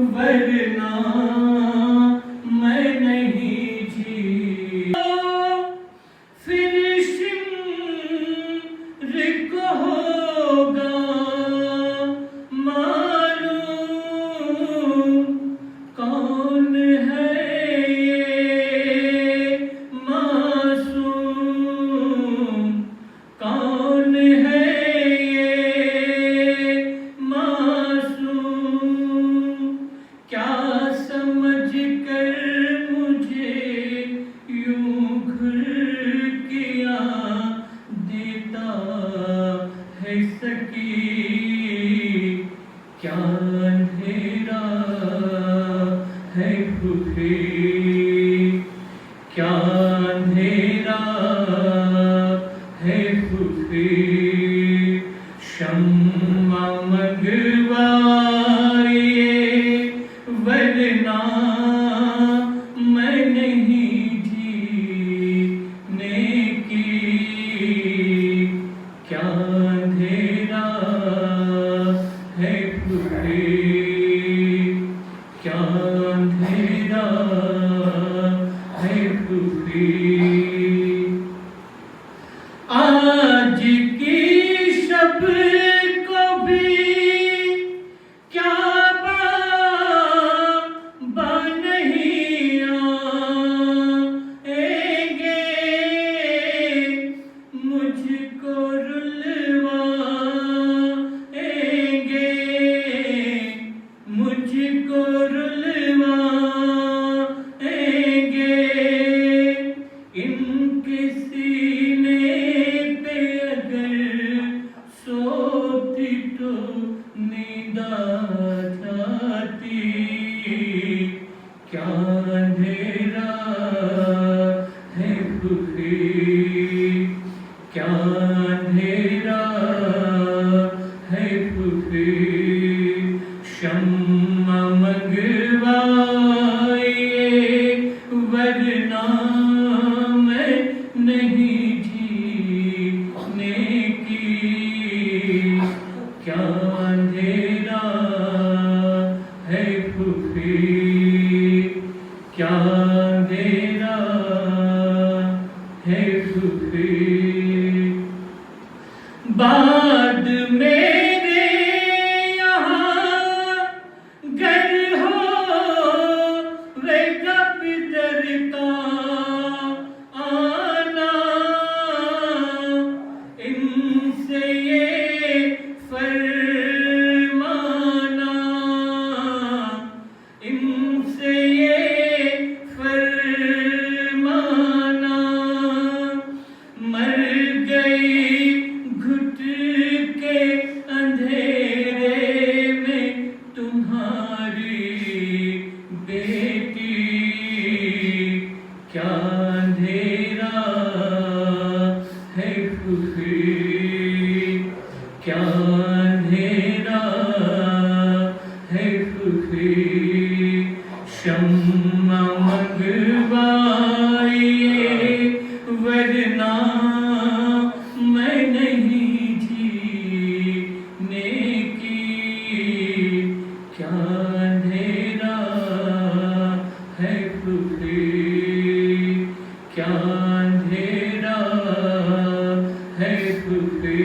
ورنہ میں نہیں جیتا پھر شمر کو ہوگا معلوم کون ہے یہ معصوم کون ہے کیا اندھیرا ہے خفی کیا اندھیرا ہے خفی شمع منگوائیے ورنہ میں نہیں جینے کی کیا اندھیرا ہے خفی کیا اندھیرا ہے خفی آج کی شب کو بھی کیا با نہیں آئیں گے مجھ کو رلوائیں گے مجھ کو رلوائیں گے ان کے سینے پہ اگر سوتی تو نیند آ جاتی کیا اندھیرا ہے خفی کیا اندھیرا ہے خفی شمع منگوائیے ورنہ میں نہیں جینے کی کیا اندھیرا ہے خفی کیا اندھیرا ہے خفی بعد میرے یہاں گر ہوئے کب درتا آنا ان سے یہ فرمانا ان سے یہ فرمانا مر گئی گھٹ کے اندھیرے میں تمہاری بیٹی کیا اندھیرا ہے خفی کیا اندھیرا ہے خفی شمع منگوائیے ورنہ میں نہیں جینے کی کیا اندھیرا ہے خفی کیا اندھیرا ہے خفی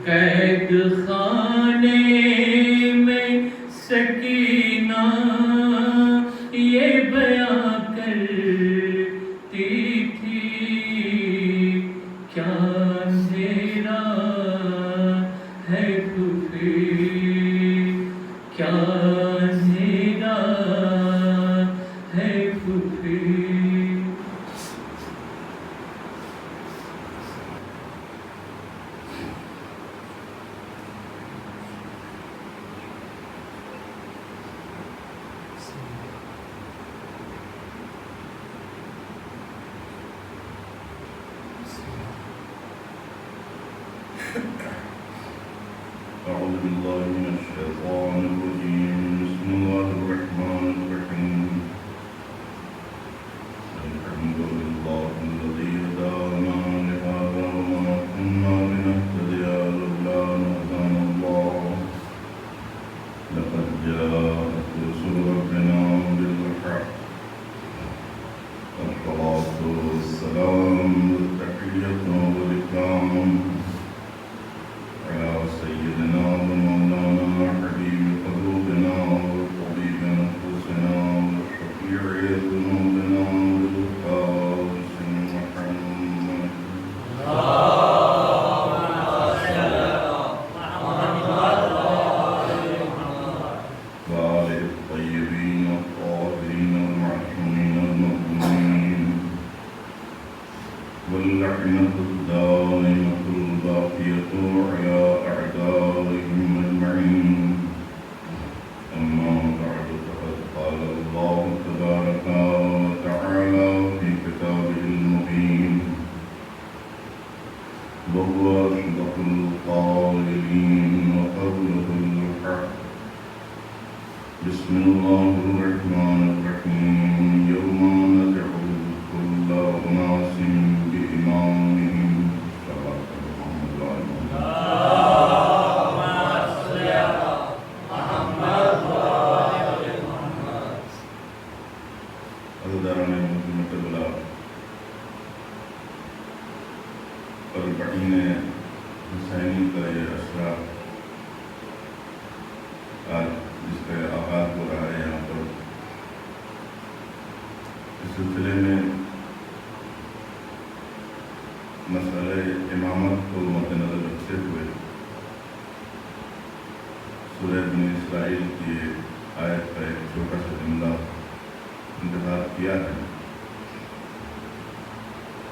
قید خانے میں سکینہ یہ بیاں کرتی تھی کیا اندھیرا ہے خفی کیا اندھیرا ہے خفی أعوذ بالله من الشيطان الرجيم بسم الله الرحمن الرحيم الحمد لله الذي هدانا لهذا وما كنا لنهتدي لولا أن هدانا الله بسم الله الرحمن الرحيم يوم ندعو كل أناس بإمامهم صلاة محمد وعلى عزیزان مسلمت بلا اربعین حسینی کا یہ اشرا آج جس کا آغاز ہو رہا ہے یہاں پر، اس سلسلے میں مسئلہ امامت کو مد نظر رکھتے ہوئے سورہ بنی اسرائیل کی آیت کا ایک چھوٹا سا جملہ انتخاب کیا ہے،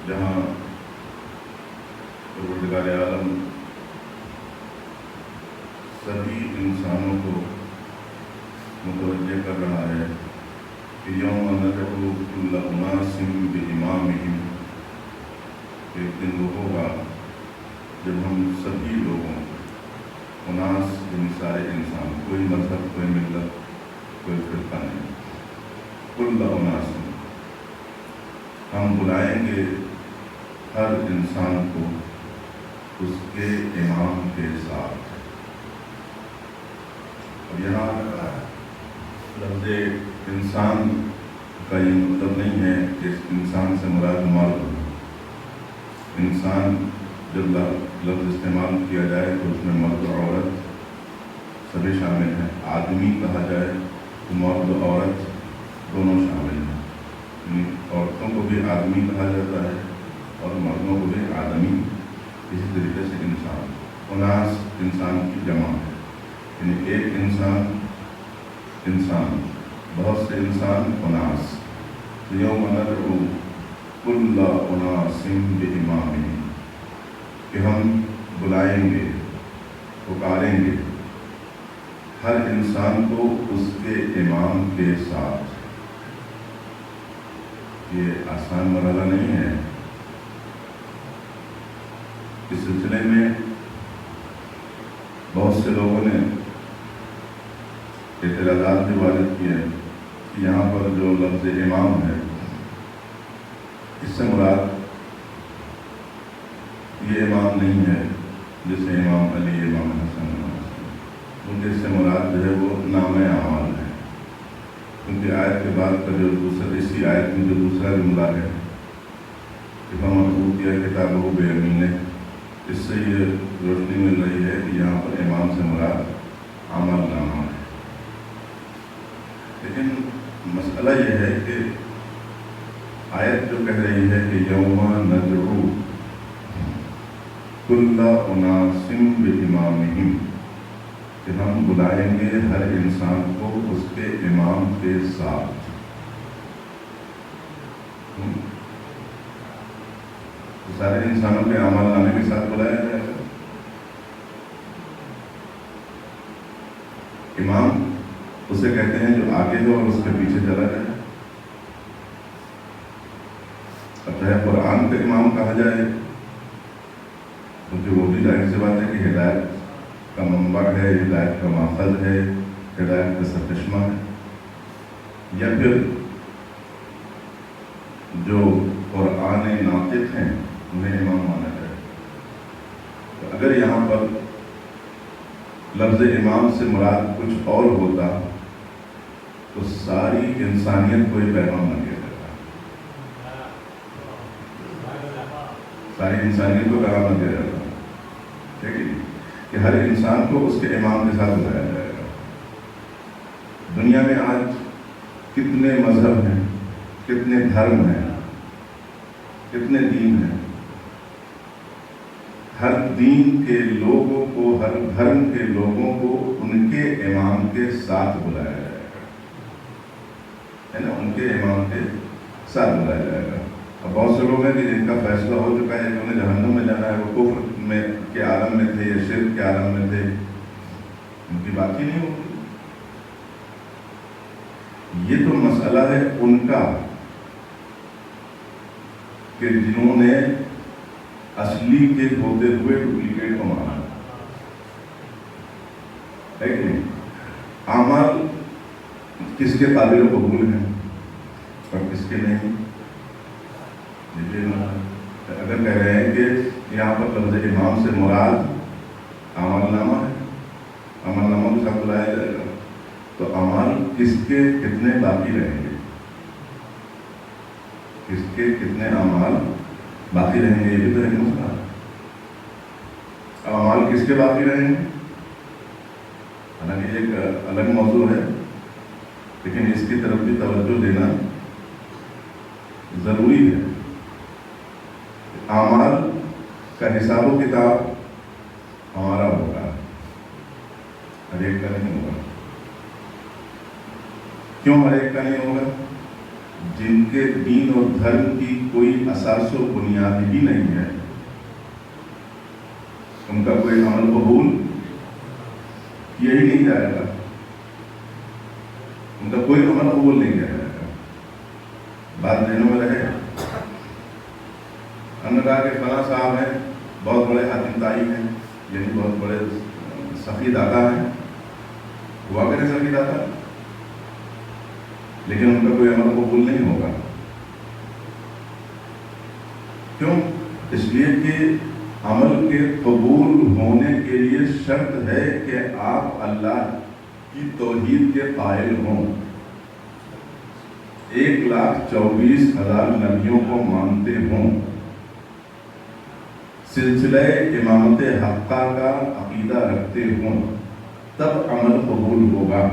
جہاں پروردگار عالم سبھی انسانوں کو متوجہ کر رہا ہے کہ یوم ندعو کل اناس بإمامہم، ایک دن وہ ہوگا جب ہم سبھی لوگوں، اناس یعنی سارے انسان، کوئی مذہب، کوئی ملت، کوئی فرقہ نہیں، کل اناس، ہم بلائیں گے ہر انسان کو اس کے امام کے ساتھ۔ اب یہاں لفظ انسان کا یہ مطلب نہیں ہے کہ اس انسان سے مراد مرد ہو۔ انسان جب لفظ استعمال کیا جائے تو اس میں مرد و عورت سبھی شامل ہیں۔ آدمی کہا جائے تو مرد و عورت دونوں شامل ہیں، یعنی عورتوں کو بھی آدمی کہا جاتا ہے اور مردوں کو بھی آدمی، اسی طریقے سے انسان، اناس انسان کی جمع ہے، یعنی ایک انسان، بہت سے انسان، اناس۔ یوم ندعو کل اناس بإمامہم، کہ ہم بلائیں گے، پکاریں گے ہر انسان کو اس کے امام کے ساتھ۔ یہ آسان مرحلہ نہیں ہے۔ اس سلسلے میں بہت سے لوگوں نے اعتراضات بھی وارد کیے کہ یہاں پر جو لفظ امام ہے، اس سے مراد یہ امام نہیں ہے جیسے امام علی، امام حسن، کیونکہ اس سے مراد جو ہے وہ نام اعمال ہے، کیونکہ آیت کے بعد کا جو دوسرا، اسی آیت میں جو دوسرا جملہ ہے کہ فمن اوتیٰ کتابہ بیمینہ، اس سے یہ روشنی مل رہی ہے کہ یہاں پر امام سے مراد عمل نامہ ہے۔ لیکن مسئلہ یہ ہے کہ آیت جو کہہ رہی ہے کہ یوم ندعو کل اناس بإمامہم، کہ ہم بلائیں گے ہر انسان کو اس کے امام کے ساتھ۔ سارے انسانوں کے اعمال نامے کے ساتھ بلایا جائے گا۔ امام اسے کہتے ہیں جو آگے ہو اور اس کے پیچھے چلا جائے۔ اب چاہے قرآن کا امام کہا جائے، کیونکہ وہ بھی ظاہر سی بات ہے کہ ہدایت کا منبع ہے، ہدایت کا ماخذ ہے، ہدایت کا سرچشمہ ہے، یا پھر جو قرآن ناطق ہیں انہیں امام مانا جائے۔ تو اگر یہاں پر لفظ امام سے مراد کچھ اور ہوتا تو ساری انسانیت کو یہ پیغام نہ دیا جاتا، ساری انسانیت کو پیغام نہ دیا جاتا، ٹھیک ہے، کہ ہر انسان کو اس کے امام کے ساتھ بلایا جائے گا۔ دنیا میں آج کتنے مذہب ہیں، کتنے دھرم ہیں، کتنے دین ہیں، ہر دین کے لوگوں کو، ہر دھرم کے لوگوں کو ان کے امام کے ساتھ بلایا جائے گا، ہے نا، ان کے امام کے ساتھ بلایا جائے گا۔ اب بہت سے لوگ ہیں کہ جن کا فیصلہ ہو چکا ہے کہ انہیں جہنم میں جانا ہے، وہ کفر میں کے عالم میں تھے یا شرک کے عالم میں تھے، ان کی بات ہی نہیں ہوتی۔ یہ تو مسئلہ ہے ان کا کہ جنہوں نے اصلی کے ہوتے ہوئے ڈپلیکیٹ کو مانا ہے کہ نہیں۔ اعمال کس کے قابل قبول ہیں اور کس کے نہیں. اگر کہہ رہے ہیں کہ یہاں پر لفظ امام سے مراد عمل نامہ ہے، عمل نامہ کے ساتھ بلایا جائے گا، تو عمل کس کے کتنے باقی رہیں گے، کس کے کتنے اعمال باقی رہیں گے، یہ بھی تو ایک مسئلہ ہے. اب اعمال کس کے باقی رہیں گے، حالانکہ ایک الگ موضوع ہے، لیکن اس کی طرف بھی توجہ دینا ضروری ہے. اعمال کا حساب و کتاب ہمارا ہوگا، ہر ایک کا نہیں ہوگا. کیوں ہر ایک کا نہیں ہوگا؟ جن کے دین اور دھرم کی کوئی اساس و بنیاد ہی نہیں ہے، ان کا کوئی عمل قبول یہی نہیں جائے گا، ان کا کوئی عمل قبول نہیں کیا جائے گا. بات ذہنوں میں رہے. ہم نے کہا کہ فلاں صاحب ہیں، بہت بڑے حاتم طائی ہیں، یعنی بہت بڑے سخی داتا ہیں. ہوا کرے سخی داتا، لیکن ان کا کوئی عمل قبول نہیں ہوگا. کیوں؟ اس لیے کہ عمل کے قبول ہونے کے لیے شرط ہے کہ آپ اللہ کی توحید کے قائل ہوں، 1,24,000 نبیوں کو مانتے ہوں، سلسلہ امامت حقہ کا عقیدہ رکھتے ہوں، تب عمل قبول ہوگا.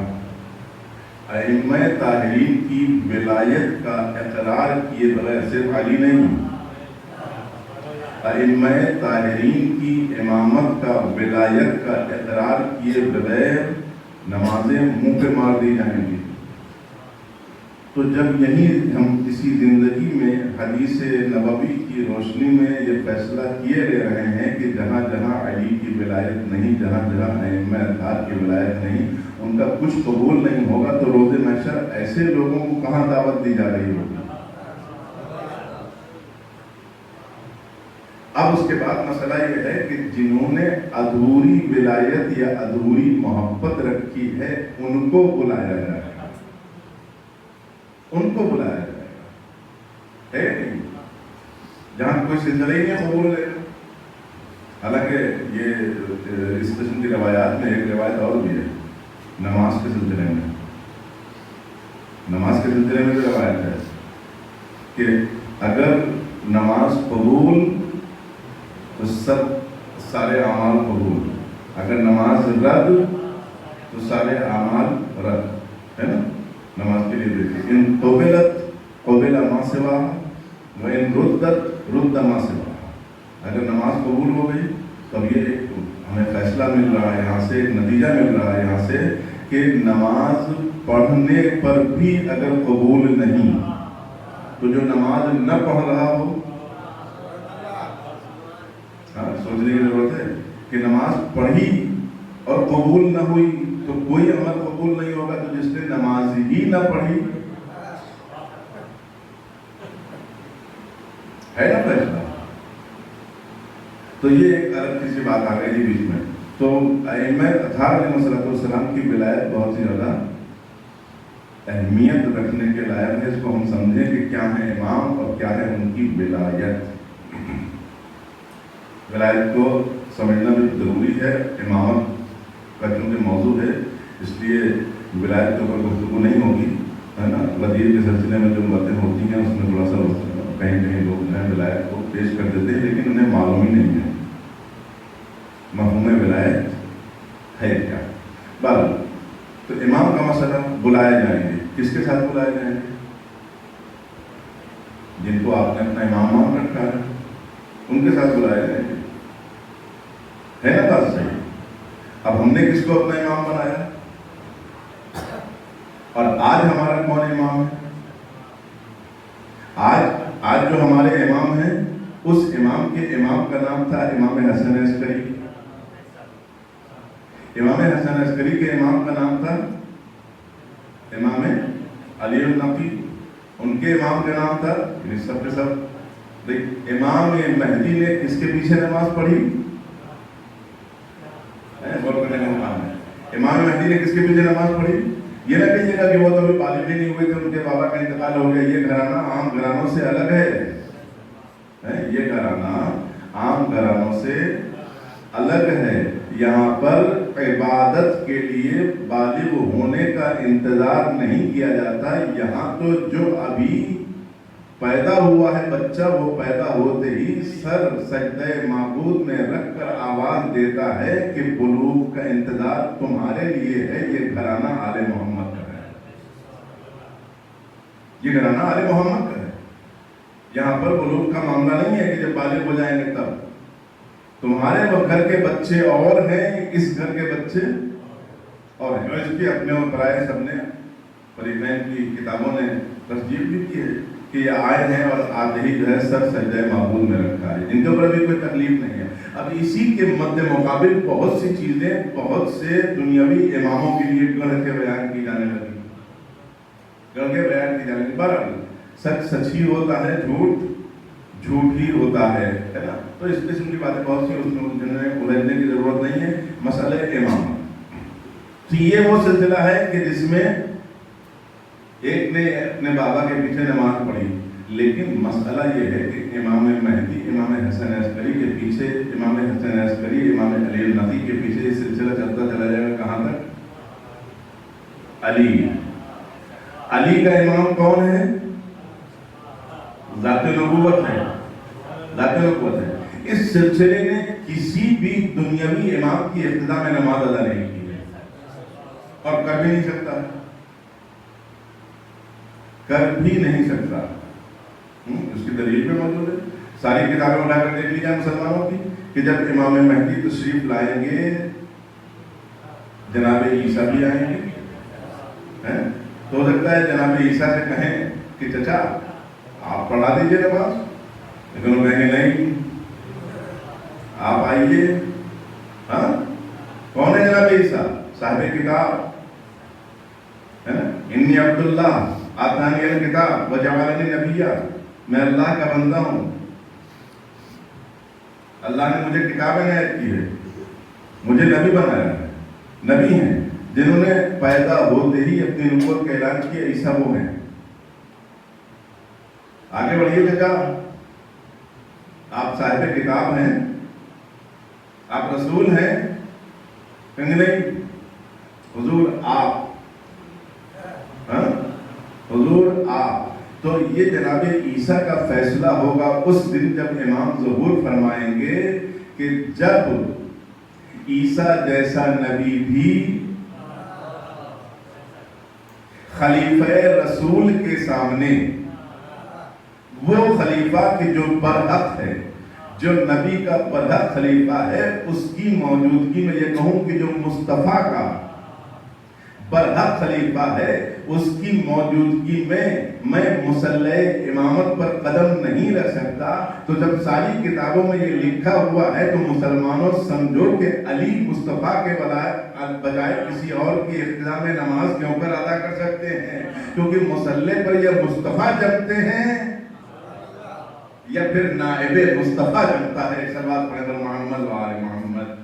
ائمہ طاہرین کی ولایت کا اقرار کیے بغیر، صرف علی نہیں، ائمہ طاہرین کی امامت کا ولایت کا اقرار کیے بغیر نمازیں منہ پہ مار دی جائیں گی. تو جب یہی ہم اسی زندگی میں حدیث نبوی کی روشنی میں یہ فیصلہ کیے لے رہے ہیں کہ جہاں جہاں علی کی ولایت نہیں، جہاں جہاں ائمہ اطہار کی ولایت نہیں، ان کا کچھ قبول نہیں ہوگا، تو روز محشر ایسے لوگوں کو کہاں دعوت دی جا رہی ہوگی؟ اب اس کے بعد مسئلہ یہ ہے کہ جنہوں نے ادھوری ولایت یا ادھوری محبت رکھی ہے، ان کو بلایا جائے گا، ان کو بلایا جائے گا. ہے نہیں جہاں کوئی سلسلہ ہی نہیں قبول ہے. حالانکہ یہ اس قسم کی روایات میں ایک روایت اور بھی ہے، نماز کے سلسلے میں بھی روایت ہے کہ اگر نماز قبول تو سارے اعمال قبول، اگر نماز رد تو سارے اعمال رد، ہے نا. نماز کے لیے دیکھیے، ان قبلت قبل ما سوا و ان ردت رد ما سوا. اگر نماز قبول ہو گئی تو یہ ایک ہمیں فیصلہ مل رہا ہے یہاں سے، ایک نتیجہ مل رہا ہے یہاں سے کہ نماز پڑھنے پر بھی اگر قبول نہیں تو جو نماز نہ پڑھ رہا ہو، سوچنے کی ضرورت ہے کہ نماز پڑھی اور قبول نہ ہوئی تو کوئی عمل قبول نہیں ہوگا. تو جس نے نماز ہی نہ پڑھی، ہے نا فیصلہ. تو یہ ایک الگ کسی بات آ گئی بیچ میں. تو ائمہ اطہار علیہ السلام کی ولایت بہت ہی زیادہ اہمیت رکھنے کے لائق ہے. اس کو ہم سمجھیں کہ کیا ہے امام اور کیا ہے ان کی ولایت. ولایت کو سمجھنا بھی ضروری ہے. امامت کا چونکہ موضوع ہے اس لیے ولایت کے اوپر گفتگو نہیں ہوگی، ہے نا. وزیر کے سلسلے میں جو باتیں ہوتی ہیں اس میں تھوڑا سا کہیں کہیں لوگ جو ہیں ولایت کو پیش کر دیتے ہیں، لیکن انہیں معلوم ہی نہیں ہے مفہوم ولایت ہے کیا. بہرحال تو امام کا مسئلہ، بلائے جائیں گے. کس کے ساتھ بلائے جائیں گے؟ جن کو آپ نے اپنا امام مان رکھا ہے ان کے ساتھ بلائے جائیں گے. ہے نا بات صحیح؟ اب ہم نے کس کو اپنا امام بنایا اور آج ہمارا کون امام ہے؟ آج جو ہمارے امام ہیں اس امام کے امام کا نام تھا امام حسن عسکری. امام حسن عسکری کے امام کا نام تھا امام علی النقی. ان کے امام کا نام تھا سب کے سب. امام مہدی نے کس کے پیچھے نماز پڑھی؟ امام مہدی نے کس کے پیچھے نماز پڑھی؟ یہ نہ کہیے گا کہ وہ تو ابھی بالغ نہیں ہوئے تھے، ان کے بابا کا انتقال ہو گیا. یہ گھرانہ عام گھرانوں سے الگ ہے. یہ گھرانہ عام گھرانوں سے الگ ہے. یہاں پر عبادت کے لیے بالغ ہونے کا انتظار نہیں کیا جاتا. یہاں تو جو ابھی پیدا ہوا ہے بچہ، وہ پیدا ہوتے ہی سر سجدہ معبود میں رکھ کر آواز دیتا ہے کہ بلوغ کا انتظار تمہارے لیے ہے. یہ گھرانہ آل محمد کا ہے. یہ گھرانہ آل محمد کا ہے. یہاں پر بلوغ کا معاملہ نہیں ہے کہ جب بالغ ہو جائیں گے تب. تمہارے وہ گھر کے بچے اور ہیں، اس گھر کے بچے اور ہیں. اس کی اپنے اور پرائے سب نے فریقین کی کتابوں نے تصدیق بھی کی ہے کہ یہ آئے ہیں اور آتے ہی جو ہے سر سجدہ معبود میں رکھا ہے. ان کے اوپر بھی کوئی تکلیف نہیں ہے. اب اسی کے مد مقابل بہت سی چیزیں بہت سے دنیاوی اماموں کے لیے گڑھ کے بیان کی جانے لگی. گڑھ کے بیان کی جانے لگی. بہرحال سچ سچ ہی ہوتا ہے، جھوٹ جھوٹ ہی ہوتا ہے نا. تو اس قسم کی باتیں بہت سی اس میں الجھنے کی ضرورت نہیں ہے. مسئلہ امام تو یہ وہ سلسلہ ہے کہ جس میں ایک نے اپنے بابا کے پیچھے نماز پڑھی، لیکن مسئلہ یہ ہے کہ امام مہدی امام حسن عسکری کے پیچھے، امام حسن عسکری امام علی النبی کے پیچھے یہ سلسلہ چلتا چلا جائے گا. کہاں تک؟ علی. علی کا امام کون ہے؟ ذات نبوت ہے. ذات نبوت ہے. اس سلسلے نے کسی بھی دنیاوی امام کی ابتدا میں نماز ادا نہیں کی ہے اور کر بھی نہیں سکتا. کر بھی نہیں سکتا. اس کی دلیل پہ موجود ہے. ساری کتابیں اٹھا کر دیکھ لیجیے مسلمانوں کی کہ جب امام مہدی تشریف لائیں گے جناب عیسیٰ بھی آئیں گے. تو ہو سکتا ہے جناب عیسیٰ سے کہیں کہ چچا آپ پڑھا دیجیے نماز، لیکن وہ کہیں گے نہیں آپ آئیے. ہاں کون ہے جناب عیسیٰ؟ صاحب کتاب ہے نا. انی عبداللہ آتانی الکتاب وجعلنی نبیہ. میں اللہ کا بندہ ہوں، اللہ نے مجھے کتاب عنایت کی ہے، مجھے نبی بنایا ہے. نبی ہیں جنہوں نے پیدا ہوتے ہی اپنی نبوت کا اعلان کیا. عیسیٰ وہ ہیں. آگے بڑھیے چچا، آپ صاحب کتاب ہیں، آپ رسول ہیں. کہیں نہیں حضور آپ، حضور آپ. تو یہ جناب عیسیٰ کا فیصلہ ہوگا اس دن جب امام ظہور فرمائیں گے کہ جب عیسیٰ جیسا نبی بھی خلیفہ رسول کے سامنے، وہ خلیفہ کی جو برحق ہے، جو نبی کا برحق خلیفہ ہے، اس کی موجودگی میں یہ کہوں کہ جو مصطفیٰ کا برحق خلیفہ ہے، اس کی موجودگی میں مصلی امامت پر قدم نہیں رکھ سکتا. تو جب ساری کتابوں میں یہ لکھا ہوا ہے تو مسلمانوں سمجھو کہ علی مصطفیٰ کے بجائے کسی اور کی اقتداء میں نماز کیوں کر ادا کر سکتے ہیں؟ کیونکہ مصلی پر یہ مصطفیٰ جمتے ہیں یا پھر نائب مصطفیٰ جمتا ہے. سلوات پڑھیں تو محمد و آل محمد.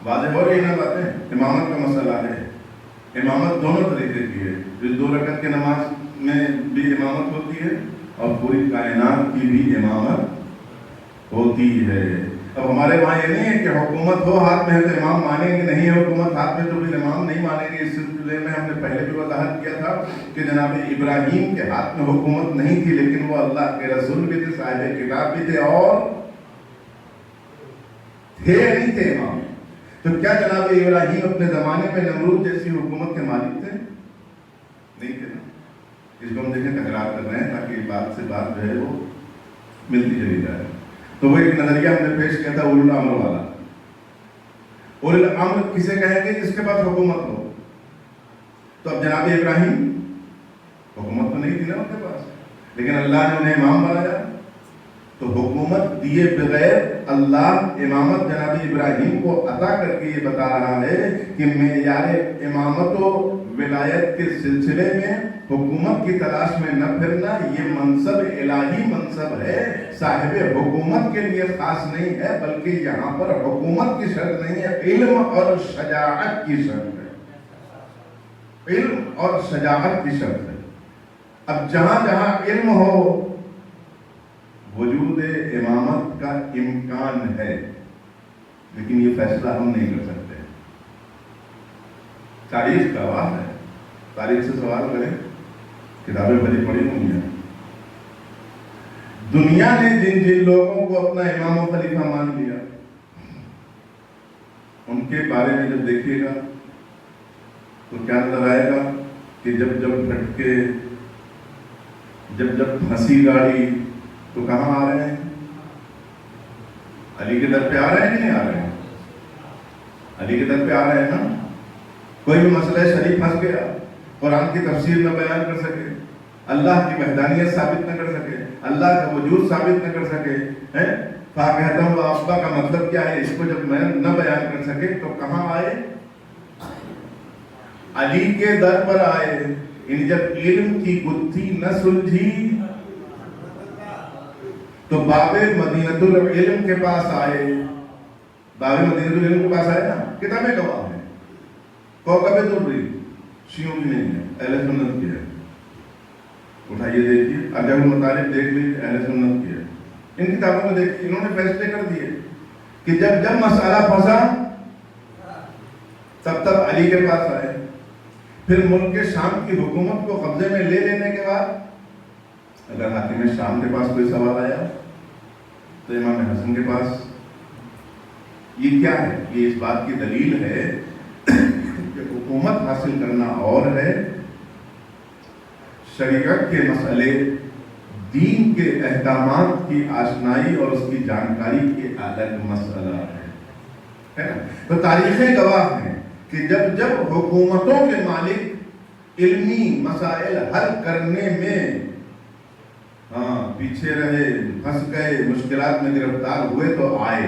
واضح ہو رہی نا باتیں؟ امامت کا مسئلہ ہے. امامت دونوں طریقے کی ہے. جو 2 رکعت کی نماز میں بھی امامت ہوتی ہے اور پوری کائنات کی بھی امامت ہوتی ہے. اب ہمارے وہاں یہ نہیں ہے کہ حکومت ہو ہاتھ میں ہے تو امام مانیں گے، نہیں ہے حکومت ہاتھ میں تو پھر امام نہیں مانیں گے. اس سلسلے میں ہم نے پہلے بھی وضاحت کیا تھا کہ جناب ابراہیم کے ہاتھ میں حکومت نہیں تھی، لیکن وہ اللہ کے رسول بھی تھے، صاحب کتاب بھی تھے اور تھے نہیں تھے امام. تو کیا جناب ابراہیم اپنے زمانے میں نمرود جیسی حکومت کے مالک تھے؟ نہیں تھے نا. اس کو ہم دیکھیں تکرار کر رہے ہیں تاکہ بات سے بات جو ہے وہ ملتی چلی جائے. تو وہ ایک نظریہ ہم نے پیش کیا تھا اولو الامر والا. اولو الامر کسے کہیں گے؟ جس کے پاس حکومت ہو. تو اب جناب ابراہیم حکومت تو نہیں تھی نا ان کے پاس، لیکن اللہ نے انہیں امام بنایا. تو حکومت دیے بغیر اللہ امامت جناب ابراہیم کو عطا کر کے یہ بتا رہا ہے کہ معیار امامت و ولایت کے سلسلے میں حکومت کی تلاش میں نہ پھرنا. یہ منصب الہی منصب ہے صاحب حکومت کے لیے خاص نہیں ہے، بلکہ یہاں پر حکومت کی شرط نہیں ہے، علم اور شجاعت کی شرط ہے، علم اور شجاعت کی شرط ہے۔ اب جہاں جہاں علم ہو وجود امامت کا امکان ہے، لیکن یہ فیصلہ ہم نہیں کر سکتے۔ تاریخ گواہ ہے، تاریخ سے سوال کریں، کتابیں بڑی پڑھی ہوئی ہیں، دنیا نے جن جن لوگوں کو اپنا امام و خلیفہ مان لیا ان کے بارے میں جب دیکھیے گا تو کیا نظر آئے گا کہ جب جب بھٹکے، جب جب پھنسی گاڑی تو کہاں آ رہے ہیں؟ علی کے در پہ آ رہے ہیں کہ نہیں آ رہے ہیں؟ علی کے در پہ آ رہے ہیں نا۔ کوئی بھی مسئلہ شریف پھنس گیا، قرآن کی تفسیر نہ بیان کر سکے، اللہ کی وحدانیت ثابت نہ کر سکے، اللہ کا وجود ثابت نہ کر سکے، کہتا ہوں ابا کا مطلب کیا ہے، اس کو جب میں نہ بیان کر سکے تو کہاں آئے؟ علی کے در پر آئے۔ یعنی جب علم کی گتھی نہ سلجھی تو باب مدینۃ العلم کے پاس آئے، باب مدینۃ العلم کے پاس آئے نا، کتابیں گواہ ہیں، کوکب دری شیعوں کی نہیں ہے، اہل سنت کی ہے، اٹھائیے دیکھیے، ارجح المطالب دیکھ لیجیے، اہل سنت کی ہے، ان کتابوں میں دیکھیے، انہوں نے فیصلے کر دیے کہ جب جب مسئلہ پھنسا تب تب علی کے پاس آئے۔ پھر ملک کے شام کی حکومت کو قبضے میں لے لینے کے بعد اگر حاکم شام کے پاس کوئی سوال آیا تو امام حسن کے پاس۔ یہ کیا ہے؟ یہ اس بات کی دلیل ہے کہ حکومت حاصل کرنا اور ہے، شریعت کے مسئلے، دین کے احکامات کی آشنائی اور اس کی جانکاری کے الگ مسئلہ ہے نا۔ تو تاریخیں گواہ ہیں کہ جب جب حکومتوں کے مالک علمی مسائل حل کرنے میں پیچھے رہے، پھنس گئے، مشکلات میں گرفتار ہوئے تو آئے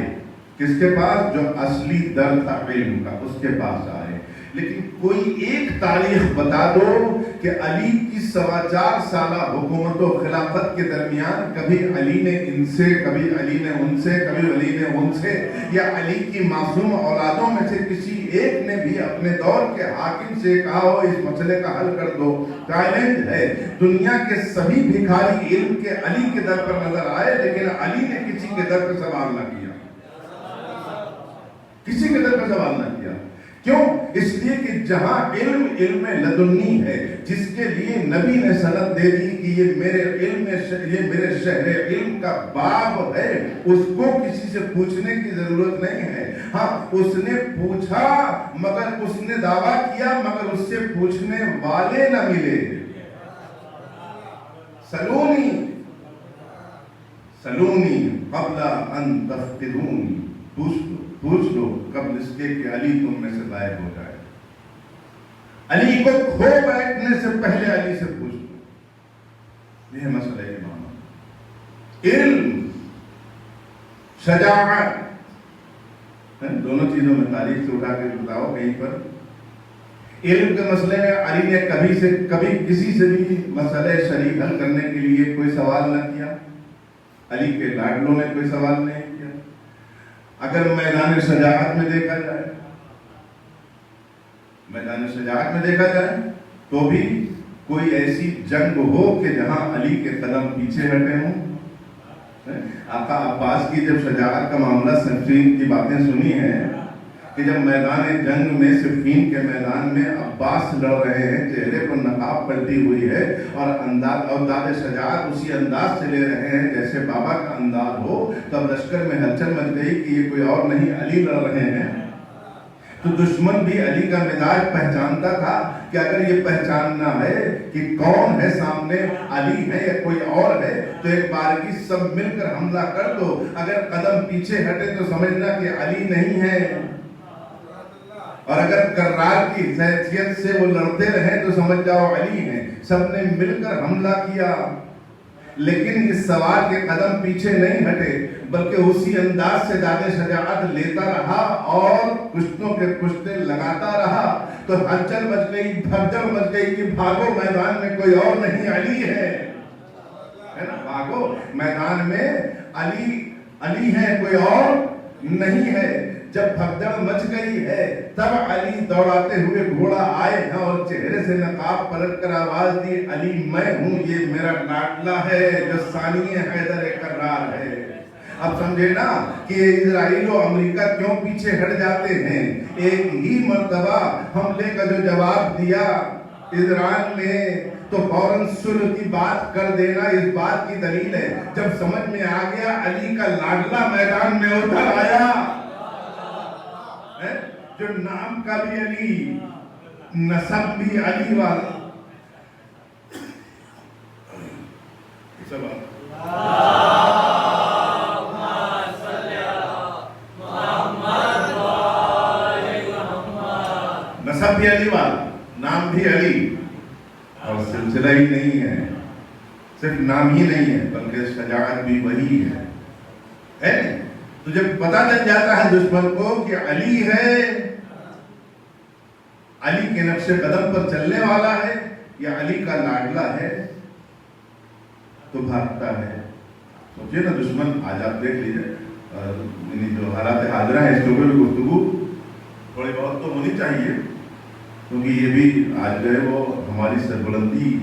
کس کے پاس؟ جو اصلی در تھا علم کا، اس کے پاس آئے۔ لیکن کوئی ایک تاریخ بتا دو کہ علی کی 4.25 سالہ حکومت و خلافت کے درمیان کبھی علی نے ان سے، کبھی علی نے ان سے، کبھی علی نے ان سے، یا علی کی معصوم اولادوں میں سے کسی ایک نے بھی اپنے دور کے حاکم سے کہا ہو اس مسئلے کا حل کر دو۔ چیلنج ہے، دنیا کے سبھی بھکاری علم کے علی کے در پر نظر آئے، لیکن علی نے کسی کے در پر سوال نہ کیا، کسی کے در پر سوال نہ کیا۔ کیوں؟ اس لیے کہ جہاں علم علم لدنی ہے، جس کے لیے نبی نے سند دے دی کہ یہ میرے علم، یہ میرے شہر علم کا باب ہے، اس کو کسی سے پوچھنے کی ضرورت نہیں ہے۔ ہاں اس نے پوچھا مگر اس نے دعویٰ کیا مگر اس سے پوچھنے والے نہ ملے۔ سلونی سلونی قبل ان تفتنونی، پوچھ لو قبل اس کے کہ علی تم میں سے غائب ہو جائے۔ علی کو کھو بیٹھنے سے پہلے علی سے پوچھ لو۔ یہ مسئلہ امامت، علم، شجاعت، دونوں چیزوں میں تاریخ سے اٹھا کے بتاؤ کہیں پر۔ علم کے مسئلے میں علی نے کبھی کسی سے بھی مسئلہ شریع حل کرنے کے لیے کوئی سوال نہ کیا، علی کے لاڈلوں نے کوئی سوال نہیں کیا۔ اگر میدان شجاعت میں دیکھا جائے، میدان شجاعت میں دیکھا جائے تو بھی کوئی ایسی جنگ ہو کہ جہاں علی کے قدم پیچھے ہٹے ہوں۔ آقا عباس کی جب شجاعت کا معاملہ صفین کی باتیں سنی ہیں کہ جب میدان جنگ میں صفین کے میدان میں عباس لڑ رہے ہیں، چہرے پر نقاب پلٹی ہوئی ہے اور داد شجاعت اسی انداز سے لے رہے ہیں جیسے بابا کا انداز ہو، تب لشکر میں ہلچل مچ گئی کہ یہ کوئی اور نہیں علی لڑ رہے ہیں۔ تو دشمن بھی علی کا مزاج پہچانتا تھا کہ اگر یہ پہچاننا ہے کہ کون ہے سامنے، علی ہے یا کوئی اور ہے، تو ایک بار کی سب مل کر حملہ کر دو۔ اگر قدم پیچھے ہٹے تو سمجھنا کہ علی نہیں ہے، اور اگر کرار کی حیثیت سے وہ لڑتے رہے تو سمجھ جاؤ علی ہیں۔ سب نے مل کر حملہ کیا، لیکن اس سوار کے قدم پیچھے نہیں ہٹے بلکہ اسی انداز سے داد شجاعت لیتا رہا اور کشتوں کے کشتے لگاتا رہا۔ تو ہلچل مچ گئی، بھگدڑ مچ گئی کہ بھاگو، میدان میں کوئی اور نہیں علی ہے۔ ہے نا, بھاگو میدان میں, علی ہے کوئی اور نہیں ہے. جب بھگدڑ مچ گئی ہے تب علی دوڑاتے ہوئے گھوڑا آئے ہیں اور چہرے سے نقاب پلٹ کر آواز دی, علی میں ہوں, یہ میرا لاڈلا ہے جو ثانی حیدر کرار ہے. اب سمجھے نا کہ اسرائیل و امریکہ کیوں پیچھے ہٹ جاتے ہیں. ایک ہی مرتبہ حملے کا جو جواب دیا اسرائیل نے تو فوراً صلح کی بات کر دینا اس بات کی دلیل ہے. جب سمجھ میں آ گیا علی کا لاڈلا میدان میں اتر آیا, جو نام کا بھی علی, نسب بھی علی والا. نسب بھی علی والا, نام بھی علی, اور سلسلہ ہی نہیں ہے, صرف نام ہی نہیں ہے بلکہ شجاعت بھی وہی ہے. تو جب پتہ چل جاتا ہے دشمن کو کہ علی ہے, علی کے نقش قدم پر چلنے والا ہے یا علی کا لاڈلا ہے, تو بھاگتا ہے. سوچئے نا, دشمن آج آپ دیکھ لیجیے جو حالات حاضرہ ہیں اس کے اوپر گفتگو تھوڑی بہت تو ہونی چاہیے, کیونکہ یہ بھی آج جو ہے وہ ہماری سربلندی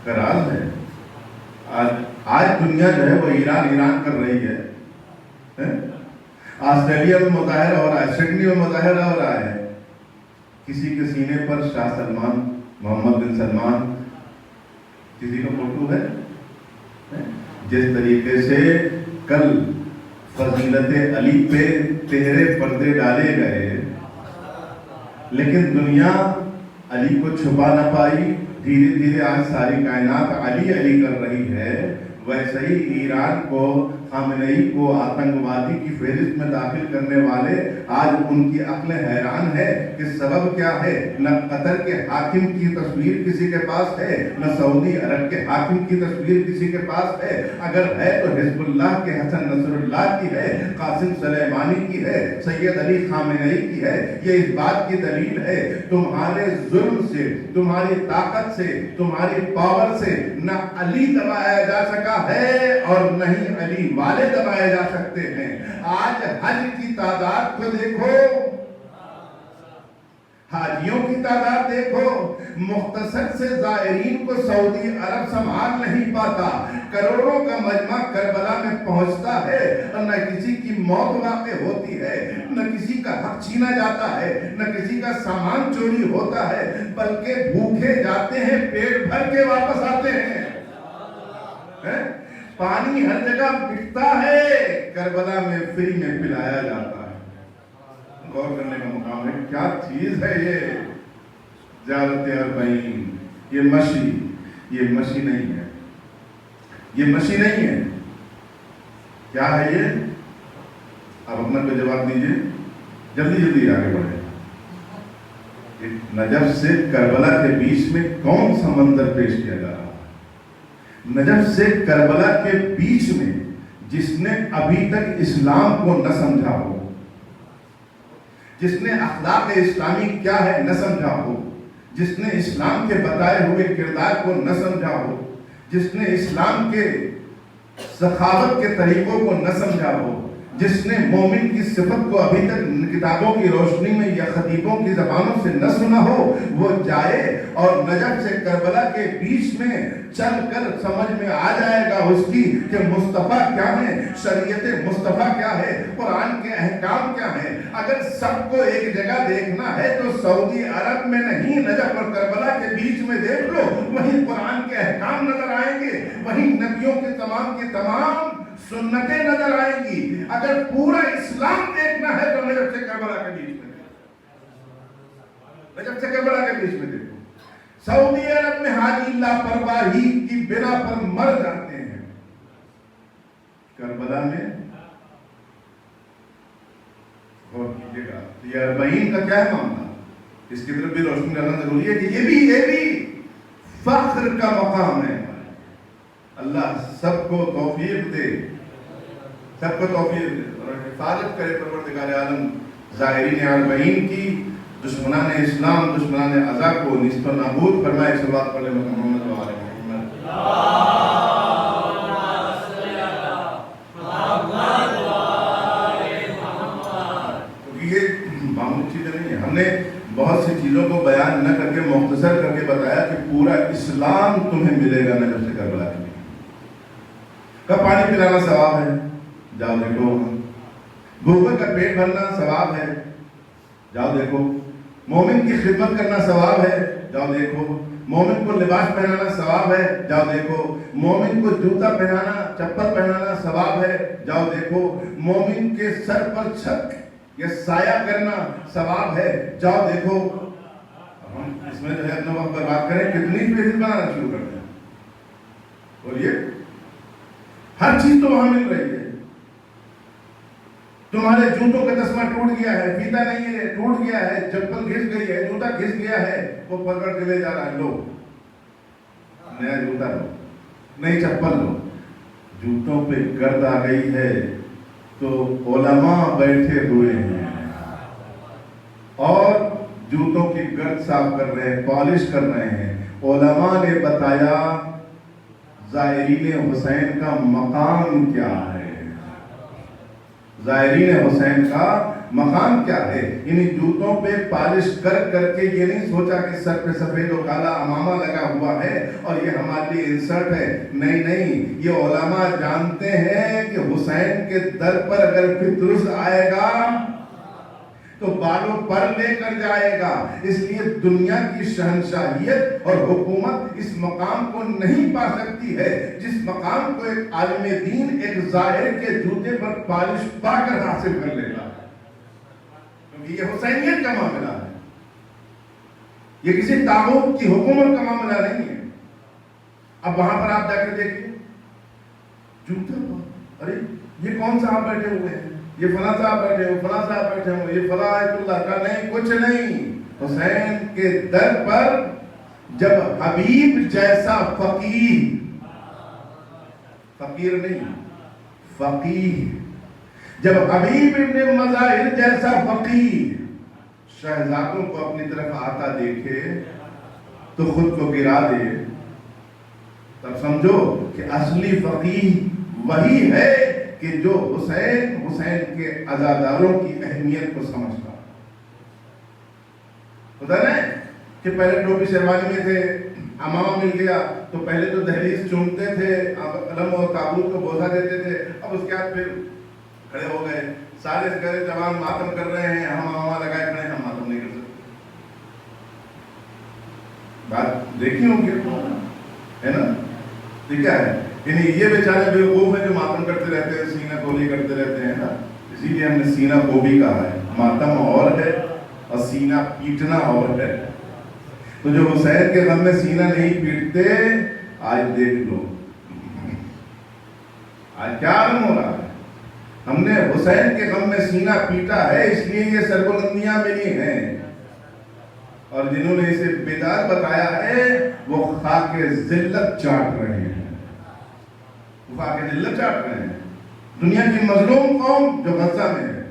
کا راز ہے. آج دنیا جو ہے وہ ایران کر رہی ہے. آسٹریلیا میں مظاہرہ ہو رہا ہے, سڈنی میں مظاہرہ ہو رہا ہے, کسی کے سینے پر شاہ سلمان, محمد بن سلمان کسی کا فوٹو ہے. جس طریقے سے کل فضیلت علی پہ تہرے پردے ڈالے گئے لیکن دنیا علی کو چھپا نہ پائی, دھیرے دھیرے آج ساری کائنات علی کر رہی ہے. ویسے ہی ایران کو, خامنئی کو آتنکوادی کی فہرست میں داخل کرنے والے آج ان کی عقل حیران ہے کہ سبب کیا ہے. نہ قطر کے حاکم کی تصویر کسی کے پاس ہے, نہ سعودی عرب کے حاکم کی تصویر کسی کے پاس ہے. اگر ہے تو حزب اللہ کے حسن نصر اللہ کی ہے, قاسم سلیمانی کی ہے, سید علی خامنئی کی ہے. یہ اس بات کی دلیل ہے تمہارے ظلم سے, تمہاری طاقت سے, تمہاری پاور سے نہ علی دبایا جا سکا ہے اور نہیں علی والے دبائے جا سکتے ہیں. آج حج کی تعداد کو دیکھو, حاجیوں کی تعداد دیکھو, مختصر سے زائرین کو سعودی عرب سنبھال نہیں پاتا. کروڑوں کا مجمع کربلا میں پہنچتا ہے اور نہ کسی کی موت واقع ہوتی ہے, نہ کسی کا حق چھینا جاتا ہے, نہ کسی کا سامان چوری ہوتا ہے, بلکہ بھوکے جاتے ہیں, پیٹ بھر کے واپس آتے ہیں. پانی ہر جگہ بکتا ہے, کربلا میں فری میں پلایا جاتا ہے. غور کرنے کا مقام ہے, کیا چیز ہے یہ زیارت اربعین. یہ مشی نہیں ہے, یہ مشی نہیں ہے. کیا ہے یہ؟ آپ اپنا کوئی جواب دیجئے, جلدی آگے بڑھیں. نجف سے کربلا کے بیچ میں کون سا منظر پیش کیا جا رہا ہے؟ نجف سے کربلا کے بیچ میں جس نے ابھی تک اسلام کو نہ سمجھا ہو, جس نے اخلاق اسلامی کیا ہے نہ سمجھا ہو, جس نے اسلام کے بتائے ہوئے کردار کو نہ سمجھا ہو, جس نے اسلام کے سخاوت کے طریقوں کو نہ سمجھا ہو, جس نے مومن کی صفت کو ابھی تک کتابوں کی روشنی میں یا خطیبوں کی زبانوں سے نہ سنا ہو, وہ جائے اور نجف سے کربلا کے بیچ میں چل کر سمجھ میں آ جائے گا اس کی کہ مصطفیٰ کیا ہے, شریعت مصطفیٰ کیا ہے, قرآن کے احکام کیا ہیں. اگر سب کو ایک جگہ دیکھنا ہے تو سعودی عرب میں نہیں, نجف اور کربلا کے بیچ میں دیکھ لو, وہیں قرآن کے احکام نظر آئیں گے, وہیں نبیوں کے تمام سنتیں نظر آئیں گی. اگر پورا اسلام دیکھنا ہے تو نجف سے کربلا کے بیچ میں, نجف سے کربلا کے بیچ میں دیکھو. سعودی عرب میں حاجی لاپرواہی کی بنا پر مر جاتے ہیں, کربلا میں غور کیجیے گا. یہ اربعین کا کیا ہے معاملہ, اس کی طرف بھی روشنی ڈالنا ضروری ہے کہ یہ بھی فخر کا مقام ہے. اللہ سب کو توفیق دے, سب کو توفیق دے اور حفاظت کرے پروردگار عالم ظاہرین اربعین کی, دشمنان اسلام, دشمنان عزا کو نیست و نابود فرمائے. صلوات پڑھیں محمد و آل محمد. چیزوں کو بیان نہ کر کے مختصر کر کے بتایا کہ پورا اسلام تمہیں ملے گا نجف سے کربلا کے لیے. کب پانی پلانا ثواب ہے؟ جاؤ دیکھو. بھوکے کا پیٹ بھرنا ثواب ہے؟ جاؤ دیکھو. مومن کی خدمت کرنا ثواب ہے؟ جاؤ دیکھو. مومن کو لباس پہنانا ثواب ہے؟ جاؤ دیکھو. مومن کو جوتا پہنانا، چپل پہنانا ثواب ہے؟ جاؤ دیکھو. مومن کے سر پر چھت یا سایہ کرنا ثواب ہے؟ جاؤ دیکھو. ہم اس میں جو ہے اپنا وقت برباد کریں، کتنی فہرست بنانا شروع کرتے ہیں. بولیے، ہر چیز تو وہاں مل رہی ہے. تمہارے جوتوں کا تسمہ ٹوٹ گیا ہے، فیتا نہیں ہے، ٹوٹ گیا ہے، چپل گھس گئی ہے، جوتا گھس گیا ہے، وہ پکڑ کے لے جا رہا ہے. لو نیا جوتا لو، نئی چپل لو. جوتوں پہ گرد آ گئی ہے تو علماء بیٹھے ہوئے ہیں اور جوتوں کی گرد صاف کر رہے ہیں، پالش کر رہے ہیں. علماء نے بتایا زائرین حسین کا مقام کیا ہے. زائرین حسین کا مقام کیا ہے. یعنی جوتوں پہ پالش کر کر کے یہ نہیں سوچا کہ سر پہ سفید و کالا امامہ لگا ہوا ہے اور یہ ہمارے لیے انسرٹ ہے. نہیں نہیں، یہ علماء جانتے ہیں کہ حسین کے در پر اگر فطرس آئے گا تو بالوں پر لے کر جائے گا. اس لیے دنیا کی شہنشاہیت اور حکومت اس مقام کو نہیں پا سکتی ہے جس مقام کو ایک عالم دین ایک ظاہر کے جوتے پر پالش پا کر حاصل کر لے گا. کیونکہ یہ حسینیت کا معاملہ ہے، یہ کسی طاغوت کی حکومت کا معاملہ نہیں ہے. اب وہاں پر آپ جا کے دیکھیں جوتا، ارے یہ کون صاحب بیٹھے ہوئے ہیں، یہ فلاں صاحب بیٹھے ہو، فلاں صاحب بیٹھے ہو، یہ فلاں آیت اللہ کا. نہیں، کچھ نہیں. حسین کے در پر جب حبیب جیسا فقیر، فقیر نہیں فقیر، جب حبیب ابن مظاہر جیسا فقیر شہزادوں کو اپنی طرف آتا دیکھے تو خود کو گرا دے، تب سمجھو کہ اصلی فقیر وہی ہے کہ جو حسین کے عزاداروں کی اہمیت کو سمجھتا. پتہ نہیں کہ پہلے ٹوپی شیروانی میں تھے، امامہ مل گیا تو پہلے تو دہلیز چومتے تھے، علم اور تابوت کو بوسہ دیتے تھے. اب اس کے بعد پھر کھڑے ہو گئے، سارے گھر جوان ماتم کر رہے ہیں، ہم امامہ لگائے کھڑے ہیں، ہم ماتم نہیں کر سکتے. بات دیکھی ہوگی ہے نا. کیا ہے یعنی یہ بیچارے بیوقوف ہیں جو ماتم کرتے رہتے ہیں، سینہ کوبی کرتے رہتے ہیں نا. اسی لیے ہم نے سینہ کوبی کہا ہے. ماتم اور ہے اور سینہ پیٹنا اور ہے. تو جو حسین کے غم میں سینہ نہیں پیٹتے، آج دیکھ لو آج کیا عالم ہو رہا ہے. ہم نے حسین کے غم میں سینہ پیٹا ہے، اس لیے یہ سربلندیاں ملی ہیں. اور جنہوں نے اسے بدعت بتایا ہے وہ خاک ذلت چاٹ رہے ہیں، خاک ذلت چاٹ رہے ہیں. دنیا کی مظلوم قوم جو غزہ میں ہے،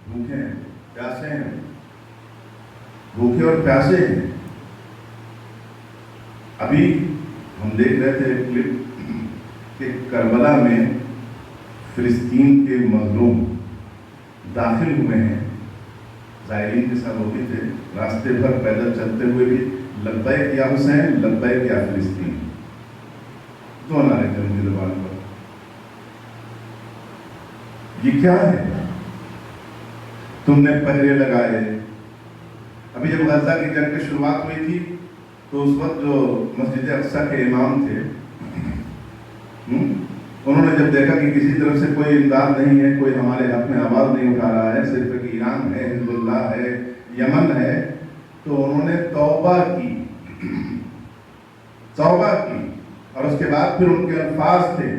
بھوکے ہیں، پیاسے ہیں، بھوکے اور پیاسے ہیں. ابھی ہم دیکھ رہے تھے کلپ کہ کربلا میں فلسطین کے مظلوم داخل ہوئے ہیں، زائرین کے ساتھ ہوتے تھے، راستے پر پیدل چلتے ہوئے بھی لبیک یا حسین، لبیک یا فلسطین، دو نعرے تھے ان کی زبان پر. یہ کیا ہے؟ تم نے پہرے لگائے. ابھی جب غزہ کی جنگ کی شروعات ہوئی تھی تو اس وقت جو مسجد اقصیٰ کے امام تھے، انہوں نے جب دیکھا کہ کسی طرف سے کوئی امداد نہیں ہے، کوئی ہمارے حق میں آواز نہیں اٹھا رہا ہے، صرف ایک ایران ہے، حزب اللہ ہے، یمن ہے، تو انہوں نے توبہ کی. اور اس کے بعد پھر ان کے الفاظ تھے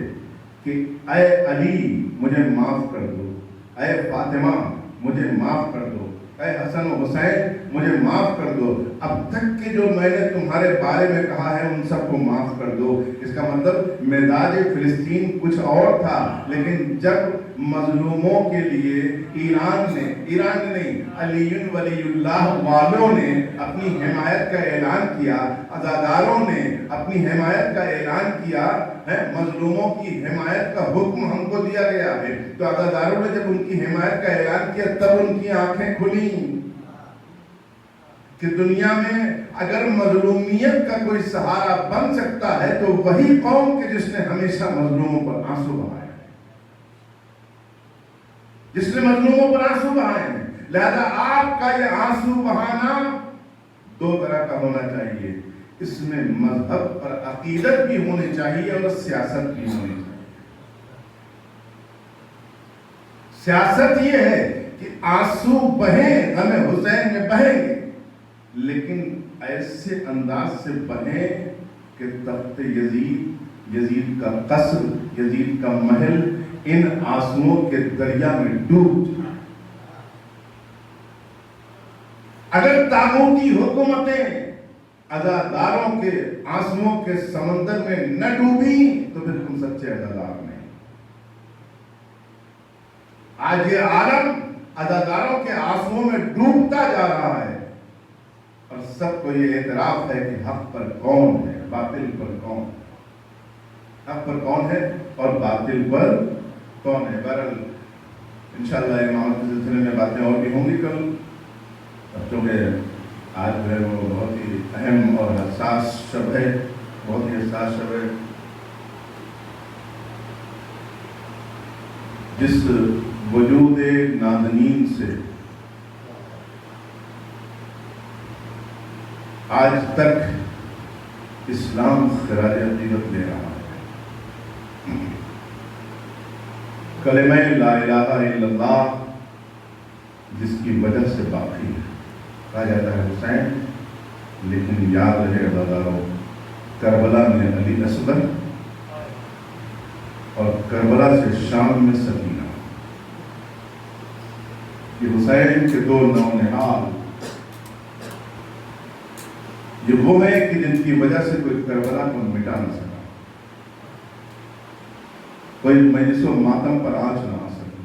کہ اے علی مجھے معاف کر دو، اے فاطمہ مجھے معاف کر دو، اے حسن و حسین مجھے معاف کر دو. اب تک کہ جو میں نے تمہارے بارے میں کہا ہے ان سب کو معاف کر دو. اس کا مطلب مزاج فلسطین کچھ اور تھا، لیکن جب مظلوموں کے لیے ایران نے نہیں علی ولی اللہ والوں نے اپنی حمایت کا اعلان کیا، عزاداروں نے اپنی حمایت کا اعلان کیا ہے، مظلوموں کی حمایت کا حکم ہم کو دیا گیا ہے، تو عزاداروں نے جب ان کی حمایت کا اعلان کیا تب ان کی آنکھیں کھلیں. کہ دنیا میں اگر مظلومیت کا کوئی سہارا بن سکتا ہے تو وہی قوم کہ جس نے ہمیشہ مظلوموں پر آنسو بہائے، جس نے مظلوموں پر آنسو بہائے ہیں۔ لہذا آپ کا یہ آنسو بہانا دو طرح کا ہونا چاہیے، اس میں مذہب اور عقیدت بھی ہونی چاہیے اور سیاست بھی ہونی چاہیے۔ سیاست یہ ہے کہ آنسو بہیں، غم حسین میں بہیں گے، لیکن ایسے انداز سے بہیں کہ تخت یزید کا قصر، یزید کا محل ان آنسوؤں کے دریا میں ڈوب جائے۔ اگر طاغوتی حکومتیں عزاداروں کے آنسوؤں کے سمندر میں نہ ڈوبی تو پھر تم سچے عزادار نہیں۔ آج یہ عالم عزاداروں کے آنسوؤں میں ڈوبتا جا رہا ہے، اور سب کو یہ اعتراف ہے کہ حق پر کون ہے، باطل پر کون ہے، حق پر کون ہے اور باطل پر کون ہے۔ بہرحال انشاءاللہ امامت کے سلسلے میں باتیں اور بھی ہوں گی کل، چونکہ آج جو ہے وہ بہت ہی اہم اور حساس شب ہے، بہت ہی حساس شب ہے۔ جس وجود نادنین سے آج تک اسلام خراج عقیدت لے رہا ہے، کلمہ لا الہ الا اللہ جس کی وجہ سے باقی ہے، کہا جاتا ہے حسین، لیکن یاد رہے عزاداروں، کربلا میں علی اصغر اور کربلا سے شام میں سکینہ، یہ حسین کے دو نونہال، یہ وہ ہے کہ جن کی وجہ سے کوئی کربلا کو مٹا نہ سکا، کوئی مجلس و ماتم پر آنچ نہ آ سکی۔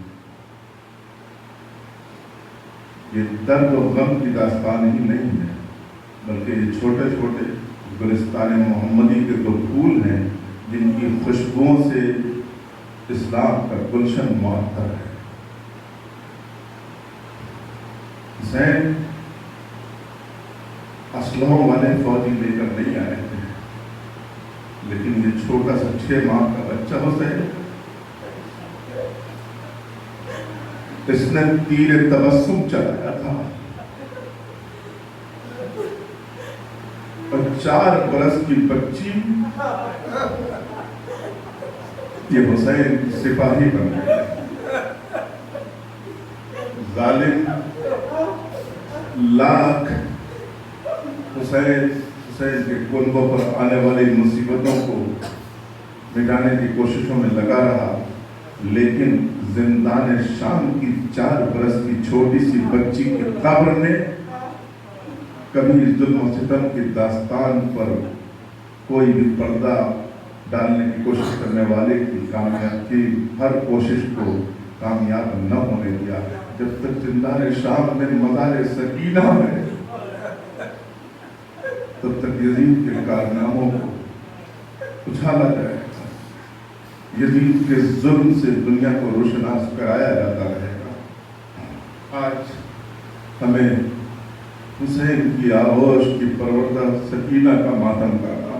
یہ درد و غم کی داستان ہی نہیں ہے، بلکہ یہ چھوٹے چھوٹے گلستان محمدی کے دو پھول ہیں جن کی خوشبوؤں سے اسلام کا گلشن معطر ہے۔ حسین اسلحوں والے فوجی لے کر نہیں آئے تھے، لیکن یہ چھوٹا سا 6 ماہ کا بچہ حسین، اس نے تیر تبسم چلایا تھا، اور 4 برس کی بچی یہ حسین سپاہی بن گئے۔ ظالم لاکھ حسین کے کنبوں پر آنے والی مصیبتوں کو مٹانے کی کوششوں میں لگا رہا، لیکن زندان شام کی 4 برس کی چھوٹی سی بچی کی قبر نے کبھی ظلم و ستم کی داستان پر کوئی بھی پردہ ڈالنے کی کوشش کرنے والے کی ہر کوشش کو کامیاب نہ ہونے دیا۔ جب تک زندان شام میں مزار سکینہ میں، تب تک یزید کے کارناموں کو اچھالا جائے گا، یزید کے ظلم سے دنیا کو روشناس کرایا جاتا رہے گا۔ آج ہمیں حسین کی آغوش کی پروردہ سکینہ کا ماتم کرنا،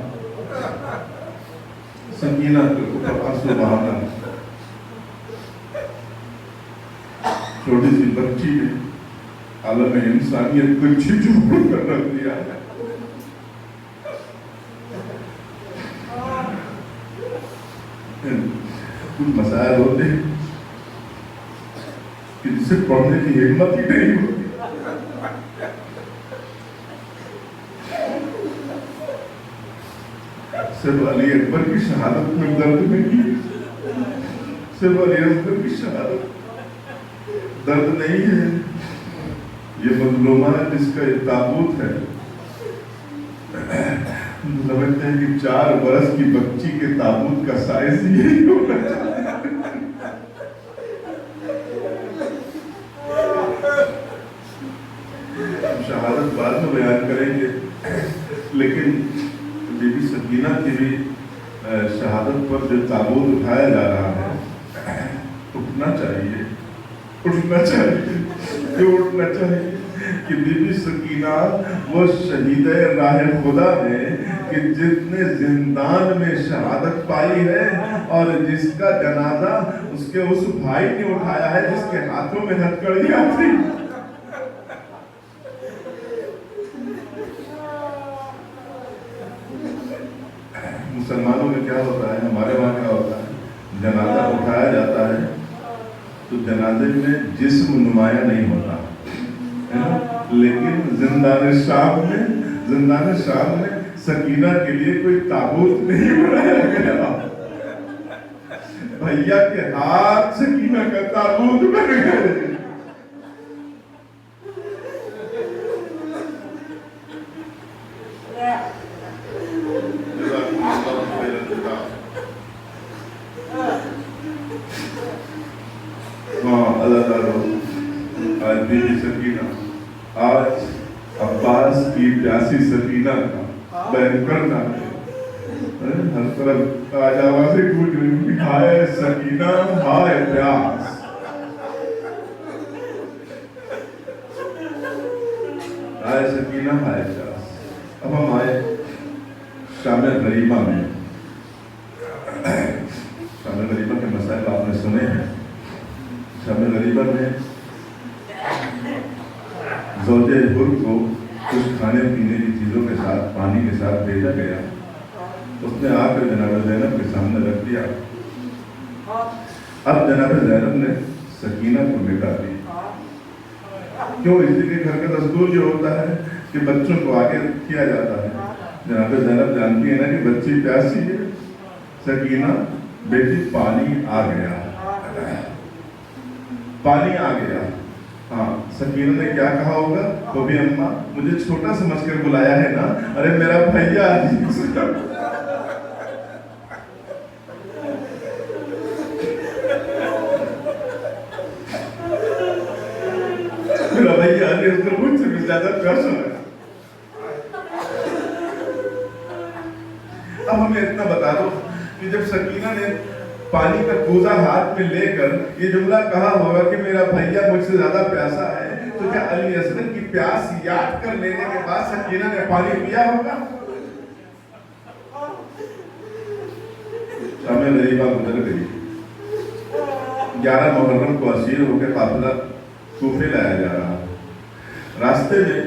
سکینہ کے اوپر آنسو بہانا، چھوٹی سی بچی نے عالم انسانیت کو جھنجھوڑ کر رکھ دیا ہے۔ کچھ مسائل ہوتے ہیں کہ جسے پڑھنے کی ہمت ہی نہیں ہوتی۔ صرف علی اکبر کی شہادت میں درد نہیں، صرف علی اکبر کی شہادت درد نہیں ہے، یہ مظلومہ جس کا ایک تابوت ہے، سمجھتے ہیں کہ 4 برس کی بچی کے تابوت کا سائز یہی ہونا چاہیے۔ ہم شہادت بعد میں بیان کریں گے، لیکن بی بی سکینہ کی بھی شہادت پر جو تابوت اٹھایا جا رہا ہے، اٹھنا چاہیے، اٹھنا چاہیے، کیوں اٹھنا چاہیے؟ کہ بی بی سکینہ وہ شہید راہ خدا ہے کہ جس نے زندان میں شہادت پائی ہے اور جس کا جنازہ اس کے اس بھائی نے اٹھایا ہے جس کے ہاتھوں میں ہتھکڑیاں تھی. مسلمانوں میں کیا ہوتا ہے, ہمارے وہاں کیا ہوتا ہے, جنازہ اٹھایا جاتا ہے تو جنازے میں جسم نمایاں نہیں ہوتا ہے نا, لیکن زندان شام میں سکینہ کے لیے کوئی تابوت نہیں بنایا گیا. بھیا کے ہاتھ سکینہ کا تابوت بن گئے. اللہ تعالیٰ آج بی بی سکینہ, آج عباس کی پیاسی سکینہ کا بیان کرنا ہے. ہر طرف آج آوازیں گونج رہی, ہائے سکینہ ہائے پیاس. ہائے سکینہ ہائے پیاس. اب ہم آئے شام غریبہ میں. شام غریبہ کے مسائل آپ نے سنے ہیں. شام غریبہ میں زوجہ حر کو کچھ کھانے پینے کی چیزوں کے ساتھ پانی کے ساتھ بھیجا گیا. اس نے آ کر جناب زینب کے سامنے رکھ دیا. اب جناب زینب نے سکینہ کو بٹھا دی. کیوں؟ اس لیے کہ گھر کا دستور یہ ہوتا ہے کہ بچوں کو آگے کیا جاتا ہے. جناب زینب جانتی ہے نا کہ بچی پیاسی ہے. سکینہ بیٹی پانی آ گیا, پانی آ گیا. ہاں, سکینہ نے کیا کہا ہوگا, وہ بھی اماں مجھے چھوٹا سمجھ کر بلایا ہے نا, ارے میرا بھیا میرا بھیا اس کو مجھ سے بھی زیادہ پیار ہے. اب ہمیں اتنا بتا دو کہ جب سکینہ نے پانی کا کوزہ ہاتھ میں لے کر یہ جملہ کہا ہوگا کہ میرا بھیا مجھ سے زیادہ پیاسا ہے, تو کیا علی اصغر کی پیاس یاد کر لینے کے بعد سکینہ نے پانی پیا ہوگا؟ شام غریبہ گزر گئی. 11 محرم کو اسیر ہو کے قافلہ کوفے لایا جا رہا. راستے میں